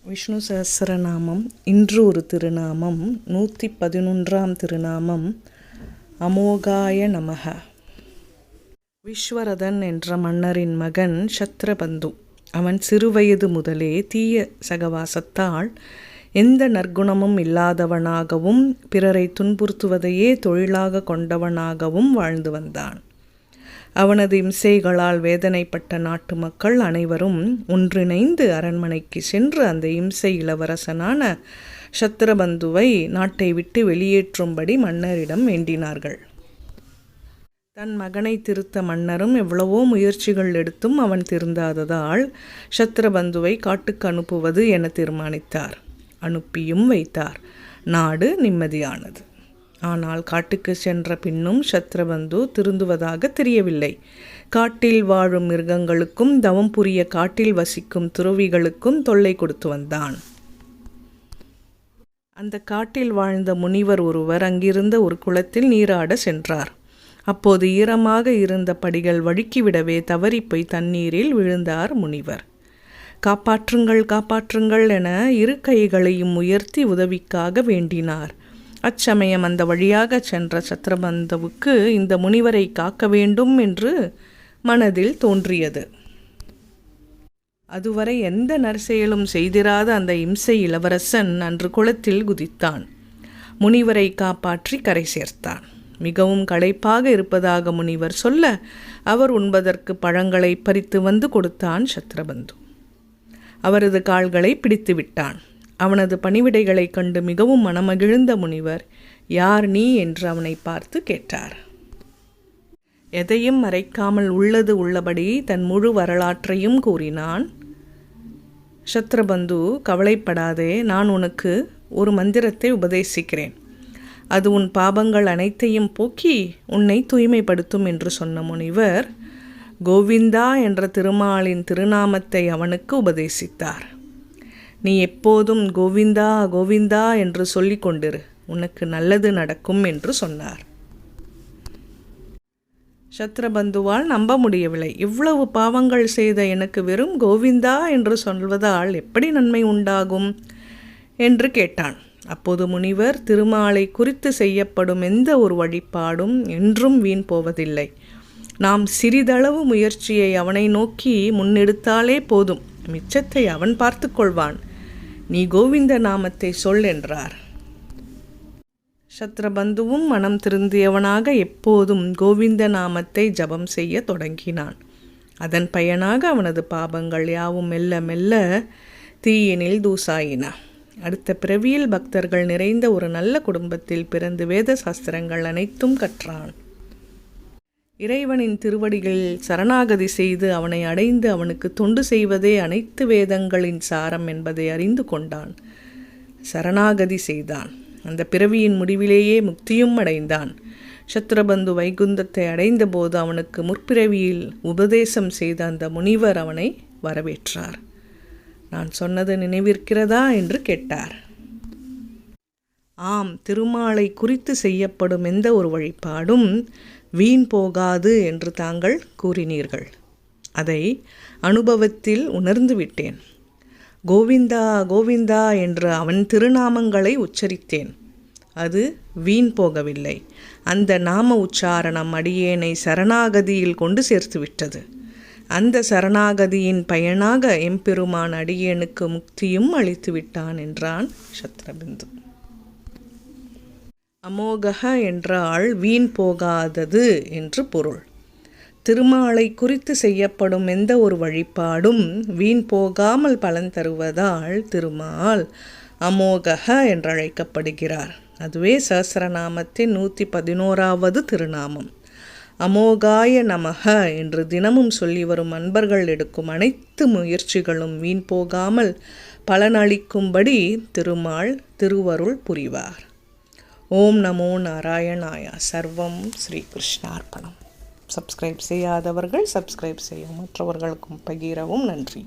விஷ்ணு சஹஸ்ரநாமம். இன்று ஒரு திருநாமம் 111ஆம் திருநாமம். அமோகாய நமக. விஸ்வரதன் என்ற மன்னரின் மகன் சத்ரபந்து. அவன் சிறுவயது முதலே தீய சகவாசத்தால் எந்த நற்குணமும் இல்லாதவனாகவும் பிறரை துன்புறுத்துவதையே தொழிலாக கொண்டவனாகவும் வாழ்ந்து வந்தான். அவனது இம்சைகளால் வேதனைப்பட்ட நாட்டு மக்கள் அனைவரும் ஒன்றிணைந்து அரண்மனைக்கு சென்று அந்த இம்சை இளவரசனான சத்ரபந்துவை நாட்டை விட்டு வெளியேற்றும்படி மன்னரிடம் வேண்டினார்கள். தன் மகனை திருத்த மன்னரும் எவ்வளவோ முயற்சிகள் எடுத்தும் அவன் திருந்தாததால் சத்ரபந்துவை காட்டுக்கு அனுப்புவது என தீர்மானித்தார். அனுப்பியும் வைத்தார். நாடு நிம்மதியானது. ஆனால் காட்டுக்கு சென்ற பின்னும் சத்ரபந்து திருந்துவதாக தெரியவில்லை. காட்டில் வாழும் மிருகங்களுக்கும் தவம் புரிய காட்டில் வசிக்கும் துறவிகளுக்கும் தொல்லை கொடுத்து வந்தான். அந்த காட்டில் வாழ்ந்த முனிவர் ஒருவர் அங்கிருந்த ஒரு குளத்தில் நீராட சென்றார். அப்போது ஈரமாக இருந்த படிகள் வழுக்கிவிடவே தவறிப்போய் தண்ணீரில் விழுந்தார் முனிவர். காப்பாற்றுங்கள் காப்பாற்றுங்கள் என இரு கைகளையும் உயர்த்தி உதவிக்காக வேண்டினார். அச்சமயம் அந்த வழியாக சென்ற சத்ரபந்துவுக்கு இந்த முனிவரை காக்க வேண்டும் என்று மனதில் தோன்றியது. அதுவரை எந்த நற்செயலும் செய்திராத அந்த இம்சை இளவரசன் அன்று குளத்தில் குதித்தான். முனிவரை காப்பாற்றி கரை சேர்த்தான். மிகவும் களைப்பாக இருப்பதாக முனிவர் சொல்ல அவர் உண்பதற்கு பழங்களை பறித்து வந்து கொடுத்தான் சத்ரபந்து. அவரது கால்களை பிடித்து விட்டான். அவனது பணிவிடைகளை கண்டு மிகவும் மனமகிழ்ந்த முனிவர், யார் நீ என்று அவனை பார்த்து கேட்டார். எதையும் மறைக்காமல் உள்ளது உள்ளபடி தன் முழு வரலாற்றையும் கூறினான். சத்ரபந்து, கவலைப்படாதே, நான் உனக்கு ஒரு மந்திரத்தை உபதேசிக்கிறேன். அது உன் பாபங்கள் அனைத்தையும் போக்கி உன்னை தூய்மைப்படுத்தும் என்று சொன்ன முனிவர் கோவிந்தா என்ற திருமாலின் திருநாமத்தை அவனுக்கு உபதேசித்தார். நீ எப்போதும் கோவிந்தா கோவிந்தா என்று சொல்லிக் கொண்டிரு, உனக்கு நல்லது நடக்கும் என்று சொன்னார். சத்ரபந்துவால் நம்ப முடியவில்லை. இவ்வளவு பாவங்கள் செய்த எனக்கு வெறும் கோவிந்தா என்று சொல்வதால் எப்படி நன்மை உண்டாகும் என்று கேட்டான். அப்போது முனிவர், திருமாலை குறித்து செய்யப்படும் எந்த ஒரு வழிபாடும் என்றும் வீண் போவதில்லை. நாம் சிறிதளவு முயற்சியை அவனை நோக்கி முன்னெடுத்தாலே போதும், மிச்சத்தை அவன் பார்த்து கொள்வான். நீ கோவிந்த நாமத்தை சொல் என்றார். சத்ரபந்துவும் மனம் திருந்தியவனாக எப்போதும் கோவிந்த நாமத்தை ஜபம் செய்ய தொடங்கினான். அதன் பயனாக அவனது பாபங்கள் யாவும் மெல்ல மெல்ல தீயினில் தூசாயின. அடுத்த பிறவியில் பக்தர்கள் நிறைந்த ஒரு நல்ல குடும்பத்தில் பிறந்து வேத சாஸ்திரங்கள் அனைத்தும் கற்றான். இறைவனின் திருவடிகளில் சரணாகதி செய்து அவனை அடைந்து அவனுக்கு தொண்டு செய்வதே அனைத்து வேதங்களின் சாரம் என்பதை அறிந்து கொண்டான். சரணாகதி செய்தான். அந்த பிறவியின் முடிவிலேயே முக்தியும் அடைந்தான். சத்ரபந்து வைகுந்தத்தை அடைந்த போது அவனுக்கு முற்பிறவியில் உபதேசம் செய்த அந்த முனிவர் அவனை வரவேற்றார். நான் சொன்னது நினைவிருக்கிறதா என்று கேட்டார். ஆம், திருமாலை குறித்து செய்யப்படும் எந்த ஒரு வழிபாடும் வீண் போகாது என்று தாங்கள் கூறினீர்கள். அதை அனுபவத்தில் உணர்ந்து விட்டேன். கோவிந்தா கோவிந்தா என்று அவன் திருநாமங்களை உச்சரித்தேன். அது வீண் போகவில்லை. அந்த நாம உச்சாரணம் அடியேனை சரணாகதியில் கொண்டு சேர்த்து விட்டது. அந்த சரணாகதியின் பயனாக எம்பெருமான் அடியேனுக்கு முக்தியும் அளித்து விட்டான் என்றான் சத்ரபந்து. அமோகஹ என்றால் வீண் போகாதது என்று பொருள். திருமாலை குறித்து செய்யப்படும் எந்த ஒரு வழிபாடும் வீண் போகாமல் பலன் தருவதால் திருமால் அமோகஹ என்றழைக்கப்படுகிறார். அதுவே சஹஸ்ரநாமத்தின் 111வது திருநாமம். அமோகாய நமக என்று தினமும் சொல்லி வரும் அன்பர்கள் எடுக்கும் அனைத்து முயற்சிகளும் வீண் போகாமல் பலனளிக்கும்படி திருமால் திருவருள் புரிவார். ஓம் நமோ நாராயணாய. சர்வம் ஸ்ரீ கிருஷ்ணார்ப்பணம். சப்ஸ்கிரைப் செய்யாதவர்கள் சப்ஸ்கிரைப் செய்ய, மற்றவர்களுக்கும் பகிரவும். நன்றி.